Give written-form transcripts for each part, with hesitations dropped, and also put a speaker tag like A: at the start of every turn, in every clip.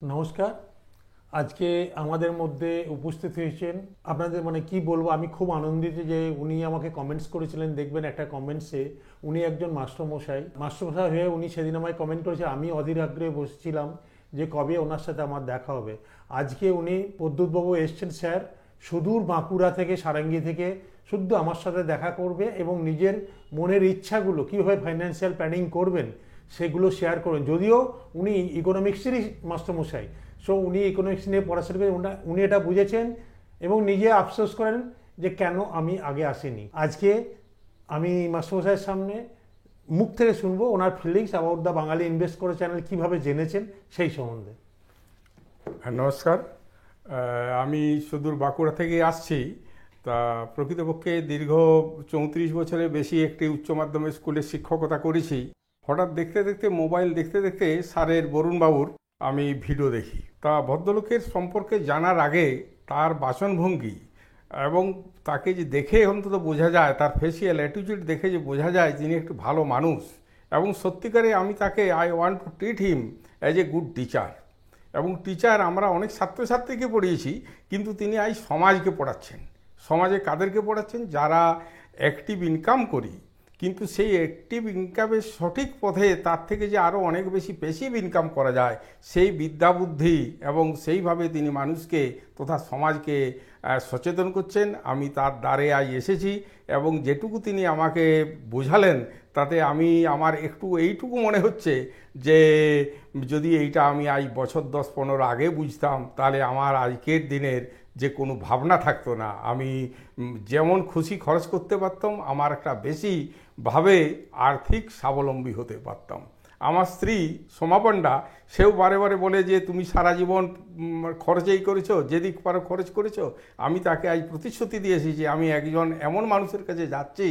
A: নমস্কার। আজকে আমাদের মধ্যে উপস্থিত হয়েছেন আপনাদের কি বলবো, আমি খুব আনন্দিত যে উনি আমাকে কমেন্টস করেছিলেন। দেখবেন একটা কমেন্টসে উনি একজন মাস্টারমশাই হয়ে উনি সেদিন আমায় কমেন্ট করেছে। আমি অধীর আগ্রহে বসেছিলাম যে কবে ওনার সাথে আমার দেখা হবে। আজকে উনি প্রদ্যুৎবাবু এসছেন স্যার সুদূর বাঁকুড়া থেকে, সারাঙ্গি থেকে শুদ্ধ আমার সাথে দেখা করবে এবং নিজের মনের ইচ্ছাগুলো কীভাবে ফাইন্যান্সিয়াল প্ল্যানিং করবেন সেগুলো শেয়ার করবেন। যদিও উনি ইকোনমিক্সেরই মাস্টারমশাই, সো উনি ইকোনমিক্স নিয়ে পড়াশোনা করে উনি এটা বুঝেছেন এবং নিজে আফসোস করেন যে কেন আমি আগে আসিনি। আজকে আমি মাস্টারমশাইয়ের সামনে মুখ থেকে শুনবো ওনার feelings about the Bangali invest করে চ্যানেল, কীভাবে জেনেছেন সেই সম্বন্ধে।
B: নমস্কার। আমি সুদূর বাঁকুড়া থেকে আসছি। তা প্রকৃতপক্ষে দীর্ঘ 34 বছরের বেশি একটি উচ্চ মাধ্যমিক স্কুলে শিক্ষকতা করেছি। হঠাৎ দেখতে দেখতে মোবাইল দেখতে দেখতে স্যারের বরুণবাবুর আমি ভিডিও দেখি। তা ভদ্রলোকের সম্পর্কে জানার আগে তার বাচনভঙ্গি এবং তাকে যে দেখে অন্তত বোঝা যায়, তার ফেসিয়াল অ্যাটিটিউড দেখে যে বোঝা যায় তিনি একটু ভালো মানুষ এবং সত্যিকারে আমি তাকে I want to treat him as a good teacher. এবং টিচার আমরা অনেক ছাত্রছাত্রীকে পড়িয়েছি, কিন্তু তিনি আজ সমাজকে পড়াচ্ছেন। সমাজে কাদেরকে পড়াচ্ছেন? যারা অ্যাক্টিভ ইনকাম করি, কিন্তু সেই অ্যাক্টিভ ইনকামের সঠিক পথে তার থেকে যে আরও অনেক বেশি প্যাসিভ ইনকাম করা যায় সেই বিদ্যা বুদ্ধি এবং সেইভাবে তিনি মানুষকে তথা সমাজকে সচেতন করছেন। আমি তার দ্বারে আজ এসেছি এবং যেটুকু তিনি আমাকে বোঝালেন তাতে আমার একটু এইটুকু মনে হচ্ছে যে যদি এইটা আমি আজ বছর 10-15 আগে বুঝতাম তাহলে আমার আজকের দিনের যে কোনো ভাবনা থাকতো না। আমি যেমন খুশি খরচ করতে পারতাম, আমার একটা বেশিভাবে আর্থিক স্বাবলম্বী হতে পারতাম। আমার স্ত্রী সোমা পণ্ডা, সেও বারে বারে বলে যে তুমি সারা জীবন খরচেই করেছো, যেদিক পারো খরচ করেছো। আমি তাকে আজ প্রতিশ্রুতি দিয়েছি যে আমি একজন এমন মানুষের কাছে যাচ্ছি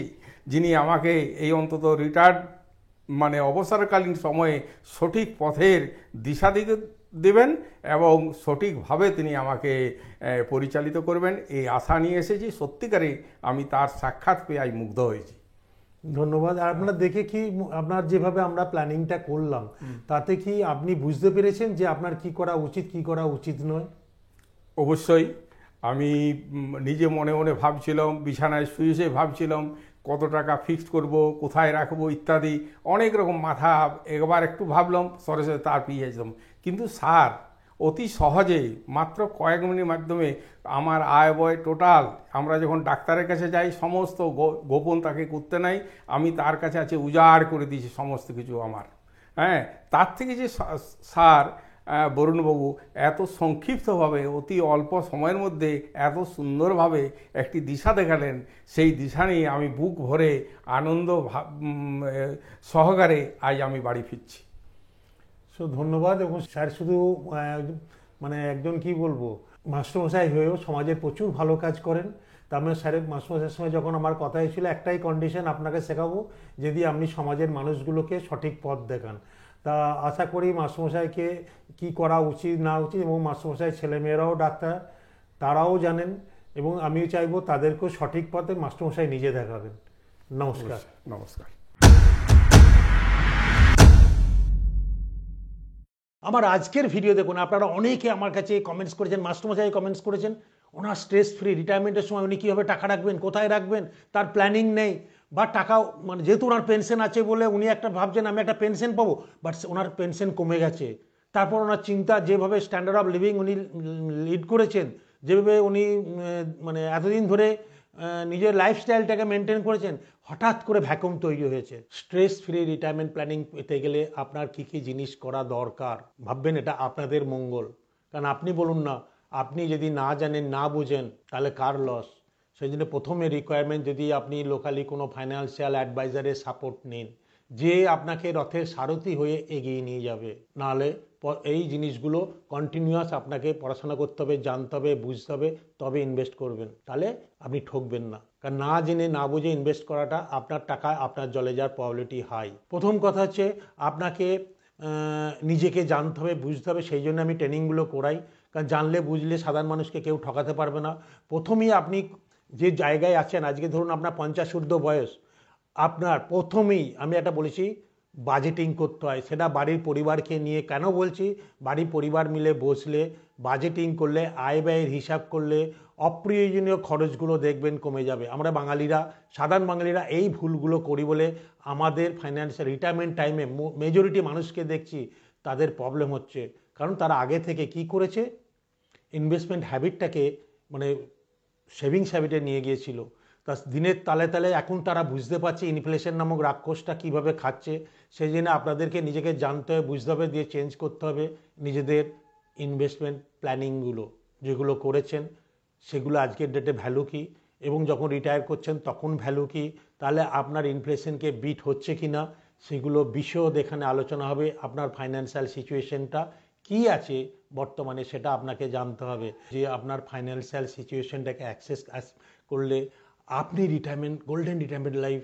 B: যিনি আমাকে এই অন্তত রিটায়ার্ড অবসরকালীন সময়ে সঠিক পথের দিশা দিতে দেবেন এবং সঠিকভাবে তিনি আমাকে পরিচালিত করবেন, এই আশা নিয়ে এসেছি। সত্যিকারে আমি তার সাক্ষাৎ পেয়ে আজ মুগ্ধ হয়েছি।
A: ধন্যবাদ। আর আপনার দেখে কি, আপনার যেভাবে আমরা প্ল্যানিংটা করলাম তাতে কি আপনি বুঝতে পেরেছেন যে আপনার কি করা উচিত কি করা উচিত নয়?
B: অবশ্যই। আমি নিজে মনে মনে ভাবছিলাম, বিছানায় শুয়ে শুয়ে ভাবছিলাম কত টাকা ফিক্সড করব, কোথায় রাখবো ইত্যাদি অনেক রকম মাথা। একবার একটু ভাবলাম, সরে সরে তার পেয়ে যেতাম। কিন্তু স্যার অতি সহজে মাত্র কয়েক মিনিটের মাধ্যমে আমার আয় ব্যয় টোটাল, আমরা যখন ডাক্তারের কাছে যাই সমস্ত গোপন তাকে করতে নাই, আমি তার কাছে আছে উজাড় করে দিয়েছি সমস্ত কিছু আমার। হ্যাঁ, তার থেকে যে স্যার বরুণবাবু এত সংক্ষিপ্তভাবে অতি অল্প সময়ের মধ্যে এত সুন্দরভাবে একটি দিশা দেখালেন, সেই দিশা নিয়ে আমি বুক ভরে আনন্দ সহকারে আজ আমি বাড়ি ফিরছি।
A: ধন্যবাদ। এবং স্যার শুধু একজন কি বলবো মাস্টারমশাই হয়েও সমাজের প্রচুর ভালো কাজ করেন। তার মানে স্যারের মাস্টারমশাইয়ের সময় যখন আমার কথা হয়েছিল একটাই কন্ডিশন আপনাকে শেখাবো, যদি আপনি সমাজের মানুষগুলোকে সঠিক পথ দেখান। তা আশা করি মাস্টারমশাইকে কি করা উচিত না উচিত, এবং মাস্টারমশাই ছেলেমেয়েরাও ডাক্তার, তারাও জানেন এবং আমিও চাইবো তাদেরকেও সঠিক পথে মাস্টারমশাই নিজে দেখাবেন। নমস্কার।
B: নমস্কার।
A: আমার আজকের ভিডিও দেখুন, আপনারা অনেকে আমার কাছে কমেন্টস করেছেন, মাস্টারমশাই কমেন্টস করেছেন ওনার স্ট্রেস ফ্রি রিটায়ারমেন্টের সময় উনি কীভাবে টাকা রাখবেন, কোথায় রাখবেন তার প্ল্যানিং নেই, বা টাকা যেহেতু ওনার পেনশন আছে বলে উনি একটা ভাবছেন আমি একটা পেনশন পাবো, বাট ওনার পেনশন কমে গেছে। তারপর ওনার চিন্তা, যেভাবে স্ট্যান্ডার্ড অফ লিভিং উনি লিড করেছেন, যেভাবে উনি এতদিন ধরে নিজের লাইফস্টাইলটাকে মেনটেন করেছেন, হঠাৎ করে ভ্যাকুম তৈরি হয়েছে। স্ট্রেস ফ্রি রিটায়ারমেন্ট প্ল্যানিং পেতে গেলে আপনার কী কী জিনিস করা দরকার ভাববেন, এটা আপনাদের মঙ্গল। কারণ আপনি বলুন না, আপনি যদি না জানেন না বুঝেন তাহলে কার লস? সেই জন্য প্রথমে রিকোয়ারমেন্ট, যদি আপনি লোকালি কোনো ফাইন্যান্সিয়াল অ্যাডভাইজারের সাপোর্ট নিন, যে আপনাকে রথের সারথি হয়ে এগিয়ে নিয়ে যাবে। নাহলে এই জিনিসগুলো কন্টিনিউয়াস আপনাকে পড়াশোনা করতে হবে, জানতে হবে, বুঝতে হবে, তবে ইনভেস্ট করবেন, তাহলে আপনি ঠকবেন না। কারণ না জেনে না বুঝে ইনভেস্ট করাটা আপনার টাকা আপনার জলে যাওয়ার প্রবাবিলিটি হাই। প্রথম কথা হচ্ছে আপনাকে নিজেকে জানতে হবে, বুঝতে হবে, সেই জন্য আমি ট্রেনিংগুলো করাই। কারণ জানলে বুঝলে সাধারণ মানুষকে কেউ ঠকাতে পারবে না। প্রথমেই আপনি যে জায়গায় আছেন, আজকে ধরুন আপনার 50 ঊর্ধ্ব বয়স, আপনার প্রথমেই আমি একটা বলেছি বাজেটিং করতে হয়, সেটা বাড়ির পরিবারকে নিয়ে। কেন বলছি? বাড়ির পরিবার মিলে বসলে বাজেটিং করলে, আয় ব্যয়ের হিসাব করলে অপ্রয়োজনীয় খরচগুলো দেখবেন কমে যাবে। আমরা বাঙালিরা, সাধারণ বাঙালিরা এই ভুলগুলো করি বলে আমাদের ফাইন্যান্সিয়াল রিটায়ারমেন্ট টাইমে মেজরিটি মানুষকে দেখছি তাদের প্রবলেম হচ্ছে। কারণ তারা আগে থেকে কি করেছে, ইনভেস্টমেন্ট হ্যাবিটটাকে মানে সেভিংস হ্যাবিটে নিয়ে গিয়েছিল। তা দিনের তালে তালে এখন তারা বুঝতে পারছে ইনফ্লেশন নামক রাক্ষসটা কীভাবে খাচ্ছে। সেই জন্য আপনাদেরকে নিজেকে জানতে হবে, বুঝতে হবে, দিয়ে চেঞ্জ করতে হবে নিজেদের ইনভেস্টমেন্ট প্ল্যানিংগুলো। যেগুলো করেছেন সেগুলো আজকের ডেটে ভ্যালু কী, এবং যখন রিটায়ার করছেন তখন ভ্যালু কী, তাহলে আপনার ইনফ্লেশনকে বিট হচ্ছে কি না, সেগুলো বিশদ এখানে আলোচনা হবে। আপনার ফাইন্যান্সিয়াল সিচুয়েশনটা কি আছে বর্তমানে সেটা আপনাকে জানতে হবে, যে আপনার ফাইন্যান্সিয়াল সিচুয়েশনটাকে অ্যাক্সেস করলে আপনি রিটায়ারমেন্ট, গোল্ডেন রিটায়ারমেন্ট লাইফ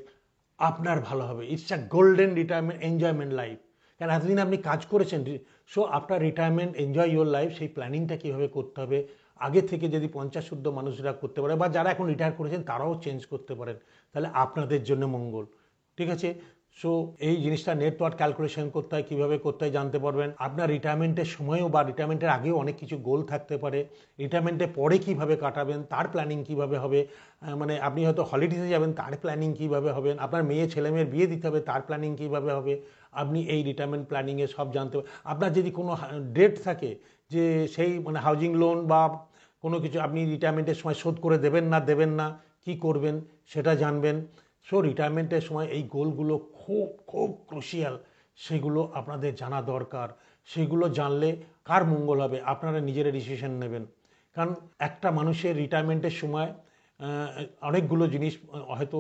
A: আপনার ভালো হবে। It's a golden retirement enjoyment life. কারণ এতদিন আপনি কাজ করেছেন, so after retirement enjoy your life, সেই প্ল্যানিংটা কীভাবে করতে হবে আগে থেকে যদি 50 মানুষরা করতে পারে, বা যারা এখন রিটায়ার করেছেন তারাও চেঞ্জ করতে পারেন, তাহলে আপনাদের জন্য মঙ্গল। ঠিক আছে? সো এই জিনিসটা নেটওয়ার্ক ক্যালকুলেশন করতে হয়, কীভাবে করতে হয় জানতে পারবেন। আপনার রিটায়ারমেন্টের সময়ও বা রিটায়ারমেন্টের আগেও অনেক কিছু গোল থাকতে পারে। রিটায়ারমেন্টের পরে কীভাবে কাটাবেন তার প্ল্যানিং কীভাবে হবে, মানে আপনি হয়তো হলিডেজে যাবেন তার প্ল্যানিং কীভাবে হবে, আপনার মেয়ে ছেলেমেয়ের বিয়ে দিতে হবে তার প্ল্যানিং কীভাবে হবে, আপনি এই রিটায়ারমেন্ট প্ল্যানিংয়ে সব জানতে পারবেন। আপনার যদি কোনো ডেট থাকে যে সেই মানে হাউজিং লোন বা কোনো কিছু আপনি রিটায়ারমেন্টের সময় শোধ করে দেবেন না কি করবেন সেটা জানবেন। সো রিটায়ারমেন্টের সময় এই গোলগুলো খুব খুব ক্রুশিয়াল, সেগুলো আপনাদের জানা দরকার। সেগুলো জানলে কার মঙ্গল হবে, আপনারা নিজেরা ডিসিশন নেবেন। কারণ একটা মানুষের রিটায়ারমেন্টের সময় অনেকগুলো জিনিস হয়তো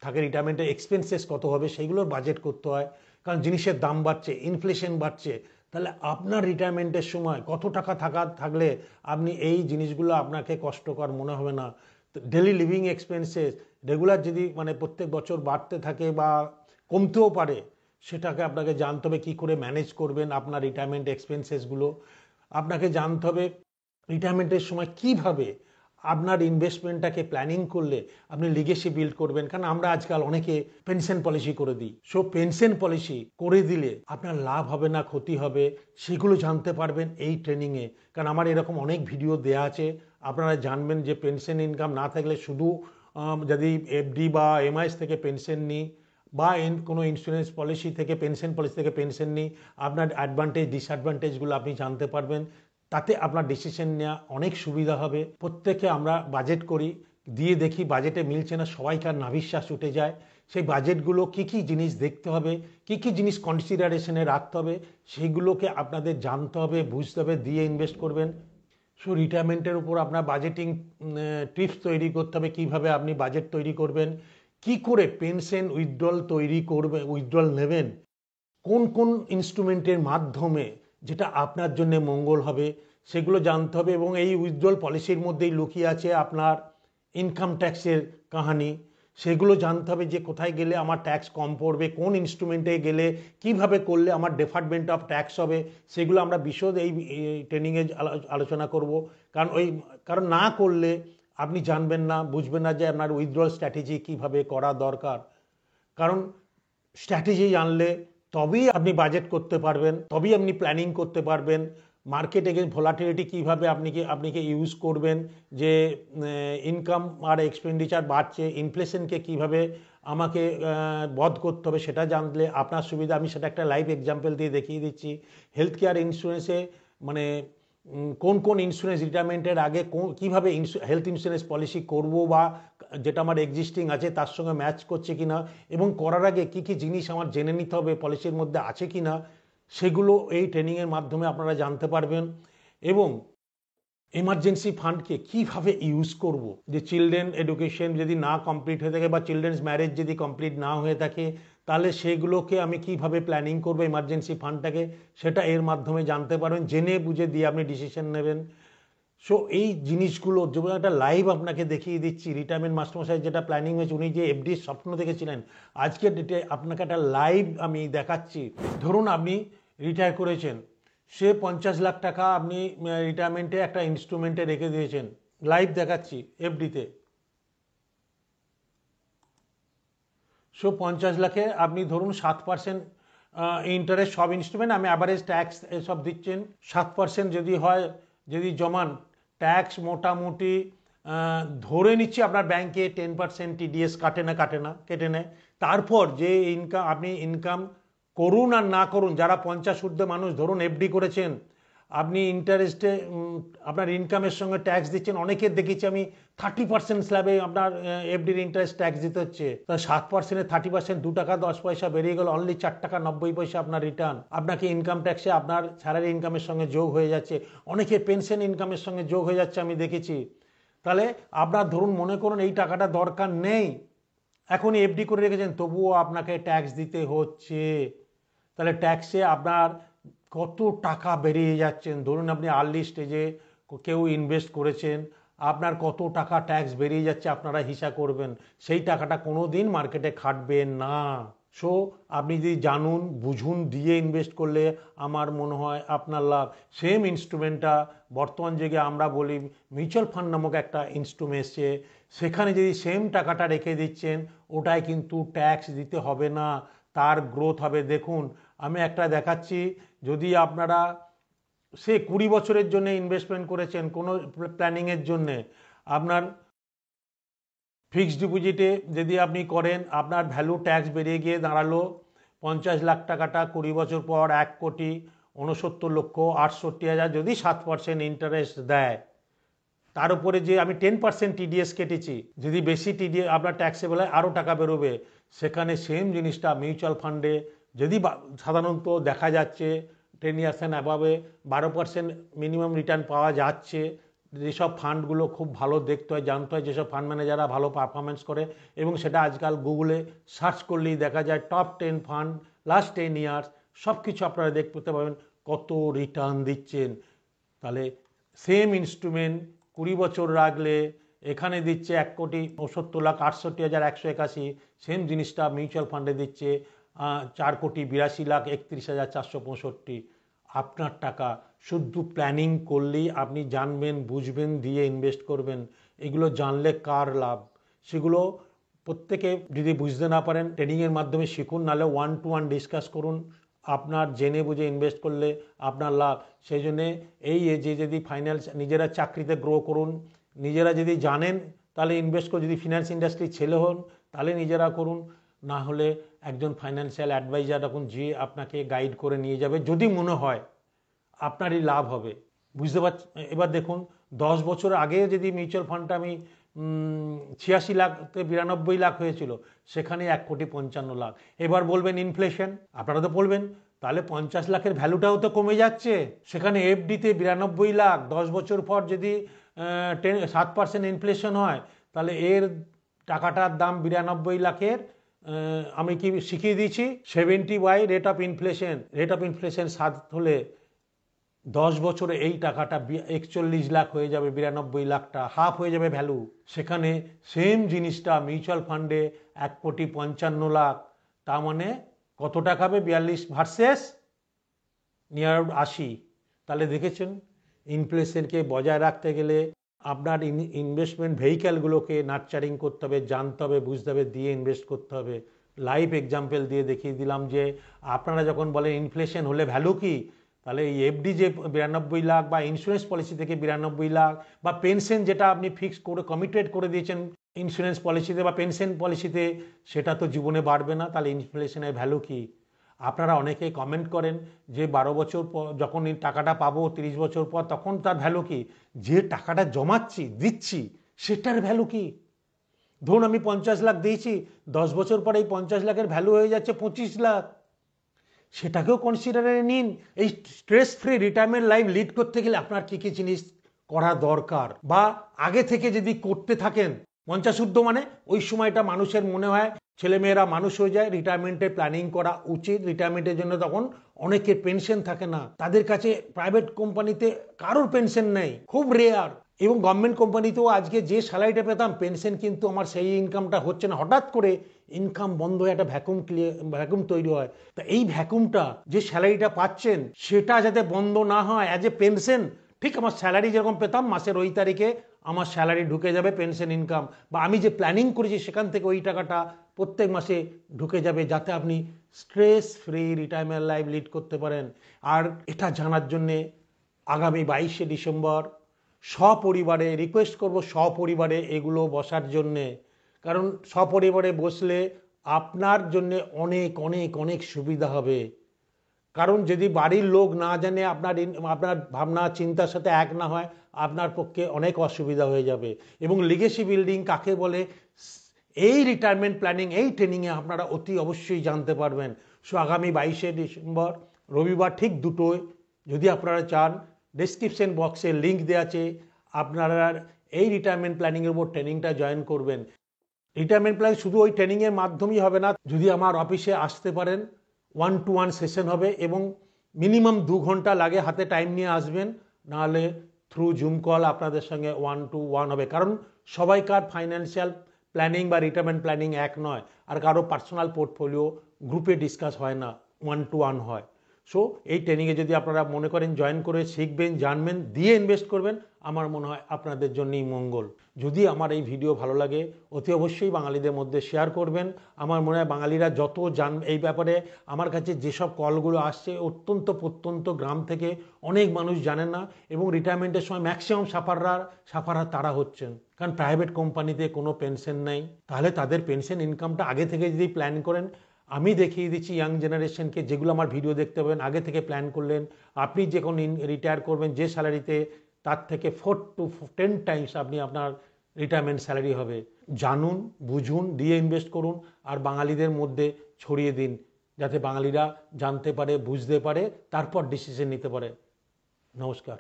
A: থাকে। রিটায়ারমেন্টের এক্সপেন্সেস কত হবে সেইগুলোর বাজেট করতে হয়, কারণ জিনিসের দাম বাড়ছে, ইনফ্লেশন বাড়ছে। তাহলে আপনার রিটায়ারমেন্টের সময় কত টাকা থাকলে আপনি এই জিনিসগুলো আপনাকে কষ্টকর মনে হবে না। ডেলি লিভিং এক্সপেন্সেস রেগুলার যদি মানে প্রত্যেক বছর বাড়তে থাকে বা কমতেও পারে, সেটাকে আপনাকে জানতে হবে কী করে ম্যানেজ করবেন আপনার রিটায়ারমেন্ট এক্সপেন্সেসগুলো। আপনাকে জানতে হবে রিটায়ারমেন্টের সময় কিভাবে আপনার ইনভেস্টমেন্টটাকে প্ল্যানিং করলে আপনি লিগেসি বিল্ড করবেন। কারণ আমরা আজকাল অনেকে পেনশন পলিসি করে দিই। সো পেনশন পলিসি করে দিলে আপনার লাভ হবে না ক্ষতি হবে, সেগুলো জানতে পারবেন এই ট্রেনিংয়ে। কারণ আমার এরকম অনেক ভিডিও দেয়া আছে, আপনারা জানবেন যে পেনশন ইনকাম না থাকলে শুধু যদি এফডি বা এমআইএস থেকে পেনশন নিই বা কোনো ইন্স্যুরেন্স পলিসি থেকে পেনশন পলিসি থেকে পেনশন নিই, আপনার অ্যাডভান্টেজ ডিসঅ্যাডভান্টেজগুলো আপনি জানতে পারবেন। তাতে আপনার ডিসিশন নেওয়া অনেক সুবিধা হবে। প্রত্যেকে আমরা বাজেট করি, দিয়ে দেখি বাজেটে মিলছে না, সবাইকার নাভিশ্বাস উঠে যায়। সেই বাজেটগুলো কী কী জিনিস দেখতে হবে, কী কী জিনিস কনসিডারেশনে রাখতে হবে, সেগুলোকে আপনাদের জানতে হবে, বুঝতে হবে, দিয়ে ইনভেস্ট করবেন। সো রিটায়ারমেন্টের উপর আপনার বাজেটিং টিপস তৈরি করতে হবে, কীভাবে আপনি বাজেট তৈরি করবেন, কি করে পেনশন উইথড্রল তৈরি করবেন, উইথড্রল নেবেন, কোন কোন ইনস্ট্রুমেন্টের মাধ্যমে যেটা আপনার জন্য মঙ্গল হবে সেগুলো জানতে হবে। এবং এই উইথড্রল পলিসির মধ্যেই লুকিয়ে আছে আপনার ইনকাম ট্যাক্সের কাহানি, সেগুলো জানতে হবে যে কোথায় গেলে আমার ট্যাক্স কম পড়বে, কোন ইনস্ট্রুমেন্টে গেলে কিভাবে করলে আমার ডিফারমেন্ট অফ ট্যাক্স হবে, সেগুলো আমরা বিশদ এই ট্রেনিংয়ে আলোচনা করব। কারণ না করলে আপনি জানবেন না, বুঝবেন না যে আপনার উইথড্রল স্ট্র্যাটেজি কীভাবে করা দরকার। কারণ স্ট্র্যাটেজি জানলে তবেই আপনি বাজেট করতে পারবেন, তবেই আপনি প্ল্যানিং করতে পারবেন। মার্কেট এগেন্স্ট ভোলাটিলিটি কীভাবে আপনি ইউজ করবেন, যে ইনকাম আর এক্সপেন্ডিচার বাড়ছে, ইনফ্লেশনকে কীভাবে আমাকে বধ করতে হবে সেটা জানলে আপনার সুবিধা। আমি সেটা একটা লাইভ এক্সাম্পল দিয়ে দেখিয়ে দিচ্ছি। হেলথ কেয়ার ইন্স্যুরেন্সে মানে কোন কোন ইন্স্যুরেন্স রিটায়ারমেন্টের আগে কীভাবে হেলথ ইন্স্যুরেন্স পলিসি করব, বা যেটা আমার এক্সিস্টিং আছে তার সঙ্গে ম্যাচ করছে কিনা, এবং করার আগে কী কী জিনিস আমার জেনে নিতে হবে পলিসির মধ্যে আছে কিনা, সেগুলো এই ট্রেনিংয়ের মাধ্যমে আপনারা জানতে পারবেন। এবং এমার্জেন্সি ফান্ডকে কীভাবে ইউজ করব, যে চিলড্রেন এডুকেশন যদি না কমপ্লিট হয়ে থাকে বা চিলড্রেন্স ম্যারেজ যদি কমপ্লিট না হয়ে থাকে, তাহলে সেগুলোকে আমি কিভাবে প্ল্যানিং করবো এমার্জেন্সি ফান্ডটাকে, সেটা এর মাধ্যমে জানতে পারবেন। জেনে বুঝে দিয়ে আপনি ডিসিশন নেবেন। সো এই জিনিসগুলো যেমন একটা লাইভ আপনাকে দেখিয়ে দিচ্ছি, রিটায়ারমেন্ট মাস্টারমশাই যেটা প্ল্যানিং হয়েছে, উনি যে এফডির স্বপ্ন দেখেছিলেন, আজকের ডেটে আপনাকে একটা লাইভ আমি দেখাচ্ছি। ধরুন আপনি রিটায়ার করেছেন, সে 50 লাখ টাকা আপনি রিটায়ারমেন্টে একটা ইনস্ট্রুমেন্টে রেখে দিয়েছেন, লাইভ দেখাচ্ছি এফডিতে। সো 50 লাখে আপনি ধরুন 7% ইন্টারেস্ট সব ইনস্ট্রুমেন্ট আমি অ্যাভারেজ ট্যাক্স এসব দিচ্ছেন 7% যদি হয়, যদি জমান ট্যাক্স মোটামুটি ধরে নিচ্ছি আপনার ব্যাংকে 10% টিডিএস কেটে নেয়। তারপর যে ইনকাম আপনি ইনকাম করুন আর না করুন, যারা 50 ঊর্ধ্বে মানুষ ধরুন এফডি করেছেন, আপনি ইন্টারেস্টে আপনার ইনকামের সঙ্গে ট্যাক্স দিচ্ছেন। অনেকের দেখেছি আমি 30% স্ল্যাবে আপনার এফডির ইন্টারেস্ট ট্যাক্স দিতে হচ্ছে। তা 7%-এ 30% 2 টাকা 10 পয়সা বেরিয়ে গেল, অনলি 4 টাকা 90 পয়সা আপনার রিটার্ন আপনাকে ইনকাম ট্যাক্সে আপনার স্যালারি ইনকামের সঙ্গে যোগ হয়ে যাচ্ছে। অনেকে পেনশন ইনকামের সঙ্গে যোগ হয়ে যাচ্ছে আমি দেখেছি। তাহলে আপনার ধরুন মনে করুন এই টাকাটা দরকার নেই, এখনই এফডি করে রেখেছেন, তবুও আপনাকে ট্যাক্স দিতে হচ্ছে। তাহলে ট্যাক্সে আপনার কত টাকা বেরিয়ে যাচ্ছেন। ধরুন আপনি আর্লি স্টেজে কেউ ইনভেস্ট করেছেন, আপনার কত টাকা ট্যাক্স বেরিয়ে যাচ্ছে আপনারা হিসাব করবেন। সেই টাকাটা কোনো দিন মার্কেটে খাটবে না। সো আপনি যদি জানুন বুঝুন দিয়ে ইনভেস্ট করলে আমার মনে হয় আপনার লাভ। সেম ইনস্ট্রুমেন্টটা বর্তমান যুগে আমরা বলি মিউচুয়াল ফান্ড নামক একটা ইনস্ট্রুমেন্ট এসছে, সেখানে যদি সেম টাকাটা রেখে দিচ্ছেন ওটায় কিন্তু ট্যাক্স দিতে হবে না, তার গ্রোথ হবে। দেখুন আমি একটা দেখাচ্ছি, যদি আপনারা সে 20 বছরের জন্য ইনভেস্টমেন্ট করেছেন কোনো প্ল্যানিংয়ের জন্যে, আপনার ফিক্সড ডিপোজিটে যদি আপনি করেন আপনার ভ্যালু ট্যাক্স বেরিয়ে গিয়ে দাঁড়ালো 50 লাখ টাকাটা 20 বছর পর 1,69,68,000 যদি 7% ইন্টারেস্ট দেয়। তার উপরে যে আমি 10% টিডিএস কেটেছি, যদি বেশি টিডিএস আপনার ট্যাক্সেবল হয় আরও টাকা বেরোবে। সেখানে সেম জিনিসটা মিউচুয়াল ফান্ডে যদি সাধারণত দেখা যাচ্ছে 10 ইয়ার্স অ্যান্ড অ্যাবাভে 12% মিনিমাম রিটার্ন পাওয়া যাচ্ছে। যেসব ফান্ডগুলো খুব ভালো দেখতে হয় জানতে হয়, যেসব ফান্ড ম্যানেজাররা ভালো পারফরমেন্স করে, এবং সেটা আজকাল গুগলে সার্চ করলেই দেখা যায় টপ 10 ফান্ড লাস্ট 10 ইয়ার্স, সব কিছু আপনারা দেখতে পাবেন কত রিটার্ন দিচ্ছেন। তাহলে সেম ইনস্ট্রুমেন্ট 20 বছর রাখলে এখানে দিচ্ছে 1,69,68,181, সেম জিনিসটা মিউচুয়াল ফান্ডে দিচ্ছে 4,82,31,465। আপনার টাকা শুধু প্ল্যানিং করলেই আপনি জানবেন বুঝবেন দিয়ে ইনভেস্ট করবেন। এগুলো জানলে কার লাভ, সেগুলো প্রত্যেকে যদি বুঝতে না পারেন ট্রেনিংয়ের মাধ্যমে শিখুন, নাহলে 1-to-1 ডিসকাস করুন। আপনার জেনে বুঝে ইনভেস্ট করলে আপনার লাভ। সেই জন্যে এই এজে যদি ফাইন্যান্স নিজেরা চাকরিতে গ্রো করুন, নিজেরা যদি জানেন তাহলে ইনভেস্ট করুন। যদি ফিনান্স ইন্ডাস্ট্রির ছেলে হন তাহলে নিজেরা করুন, না হলে একজন ফাইন্যান্সিয়াল অ্যাডভাইজার এখন যে আপনাকে গাইড করে নিয়ে যাবে, যদি মনে হয় আপনারই লাভ হবে। বুঝতে পারছেন? এবার দেখুন 10 বছর আগে যদি মিউচুয়াল ফান্ডটা আমি 86 লাখ থেকে 92 লাখ হয়েছিল, সেখানে 1,55,00,000। এবার বলবেন ইনফ্লেশন, আপনারা তো বলবেন তাহলে 50 লাখের ভ্যালুটাও তো কমে যাচ্ছে। সেখানে এফডিতে 92 লাখ, 10 বছর পর যদি 7% ইনফ্লেশন হয়, তাহলে এর টাকাটার দাম 92 লাখের আমি কি শিখিয়ে দিয়েছি 70 by rate of inflation. Rate of inflation 7 হলে 10 বছরে এই টাকাটা 41 লাখ হয়ে যাবে, 92 লাখটা হাফ হয়ে যাবে ভ্যালু। সেখানে সেম জিনিসটা মিউচুয়াল ফান্ডে 1,55,00,000, তার মানে কত টাকা হবে 42 ভার্সেস নিয়ার 80। তাহলে দেখেছেন ইনফ্লেশনকে বজায় রাখতে গেলে আপনার ইনভেস্টমেন্ট ভেহিক্যালগুলোকে নার্চারিং করতে হবে, জানতে হবে, বুঝতে হবে, দিয়ে ইনভেস্ট করতে হবে। লাইভ এক্সাম্পল দিয়ে দেখিয়ে দিলাম যে আপনারা যখন বলেন ইনফ্লেশন হলে ভ্যালু কি, তাহলে এই এফডি যে 92 লাখ বা ইন্স্যুরেন্স পলিসি থেকে 92 লাখ বা পেনশন যেটা আপনি ফিক্স করে কমিটেড করে দিয়েছেন ইন্স্যুরেন্স পলিসিতে বা পেনশন পলিসিতে, সেটা তো জীবনে বাড়বে না। তাহলে ইনফ্লেশনের ভ্যালু কি? আপনারা অনেকেই কমেন্ট করেন যে 12 বছর পর যখন এই টাকাটা পাবো 30 বছর পর, তখন তার ভ্যালু কি? যে টাকাটা জমাচ্ছি দিচ্ছি সেটার ভ্যালু কি? ধরুন আমি 50 লাখ দিয়েছি, 10 বছর পরে এই 50 লাখের ভ্যালু হয়ে যাচ্ছে 25 লাখ, সেটাকেও কনসিডারে নিন। এই stress free retirement life lead করতে গেলে আপনার কী কী জিনিস করা দরকার, বা আগে থেকে যদি করতে থাকেন 50 ঊর্ধ্ব, মানে ওই সময়টা মানুষের মনে হয় ছেলেমেয়েরা মানুষ হয়ে যায়, রিটায়ারমেন্টের প্ল্যানিং করা উচিত। রিটায়ারমেন্টের জন্য তখন অনেকের পেনশন থাকে না, তাদের কাছে প্রাইভেট কোম্পানিতে কারোর পেনশন নেই, খুব রেয়ার। এবং গভর্নমেন্ট কোম্পানিতেও আজকে যে স্যালারিটা পেতাম পেনশন কিন্তু আমার সেই ইনকামটা হচ্ছে না। হঠাৎ করে ইনকাম বন্ধ হয়ে একটা ভ্যাকুম তৈরি হয়। তা এই ভ্যাকুমটা যে স্যালারিটা পাচ্ছেন সেটা যাতে বন্ধ না হয় অ্যাজ এ পেনশন, ঠিক আমার স্যালারি যেরকম পেতাম মাসের ওই তারিখে আমার স্যালারি ঢুকে যাবে পেনশন ইনকাম, বা আমি যে প্ল্যানিং করেছি সেখান থেকে ওই টাকাটা প্রত্যেক মাসে ঢুকে যাবে, যাতে আপনি stress free retirement life lead করতে পারেন। আর এটা জানার জন্যে আগামী 22শে ডিসেম্বর সপরিবারে রিকোয়েস্ট করব, সপরিবারে এগুলো বসার জন্যে। কারণ সপরিবারে বসলে আপনার জন্যে অনেক অনেক অনেক সুবিধা হবে। কারণ যদি বাড়ির লোক না জানে, আপনার ভাবনা চিন্তার সাথে এক না হয়, আপনার পক্ষে অনেক অসুবিধা হয়ে যাবে। এবং লিগেসি বিল্ডিং কাকে বলে এই রিটায়ারমেন্ট প্ল্যানিং, এই ট্রেনিংয়ে আপনারা অতি অবশ্যই জানতে পারবেন। সো আগামী 22শে ডিসেম্বর রবিবার ঠিক 2টোয় যদি আপনারা চান, ডেসক্রিপশন বক্সে লিঙ্ক দেওয়া আছে, আপনারা এই রিটায়ারমেন্ট প্ল্যানিংয়ের উপর ট্রেনিংটা জয়েন করবেন। রিটায়ারমেন্ট প্ল্যান শুধু ওই ট্রেনিংয়ের মাধ্যমেই হবে না, যদি আমার অফিসে আসতে পারেন 1-to-1 সেশন হবে এবং মিনিমাম 2 ঘন্টা লাগে, হাতে টাইম নিয়ে আসবেন, নাহলে থ্রু জুম কল আপনাদের সঙ্গে 1-to-1 হবে। কারণ সবাইকার ফাইন্যান্সিয়াল প্ল্যানিং বা রিটায়ারমেন্ট প্ল্যানিং এক নয়, আর কারো পার্সোনাল পোর্টফোলিও গ্রুপে ডিসকাস হয় না, 1-to-1 হয়। সো এই ট্রেনিংয়ে যদি আপনারা মনে করেন জয়েন করে শিখবেন, জানবেন, দিয়ে ইনভেস্ট করবেন, আমার মনে হয় আপনাদের জন্যই মঙ্গল। যদি আমার এই ভিডিও ভালো লাগে অতি অবশ্যই বাঙালিদের মধ্যে শেয়ার করবেন। আমার মনে হয় বাঙালিরা যত এই ব্যাপারে, আমার কাছে যেসব কলগুলো আসছে অত্যন্ত প্রত্যন্ত গ্রাম থেকে অনেক মানুষ জানেন না, এবং রিটায়ারমেন্টের সময় ম্যাক্সিমাম সাফাররা তারা হচ্ছেন। কারণ প্রাইভেট কোম্পানিতে কোনো পেনশন নেই, তাহলে তাদের পেনশন ইনকামটা আগে থেকে যদি প্ল্যান করেন, আমি দেখিয়ে দিচ্ছি ইয়াং জেনারেশনকে, যেগুলো আমার ভিডিও দেখতে পাবেন, আগে থেকে প্ল্যান করলেন, আপনি যখন রিটায়ার করবেন যে স্যালারিতে, তার থেকে 4-10 টাইমস আপনি আপনার রিটায়ারমেন্ট স্যালারি হবে। জানুন, বুঝুন, দিয়ে ইনভেস্ট করুন, আর বাঙালিদের মধ্যে ছড়িয়ে দিন, যাতে বাঙালিরা জানতে পারে, বুঝতে পারে, তারপর ডিসিশন নিতে পারে। নমস্কার।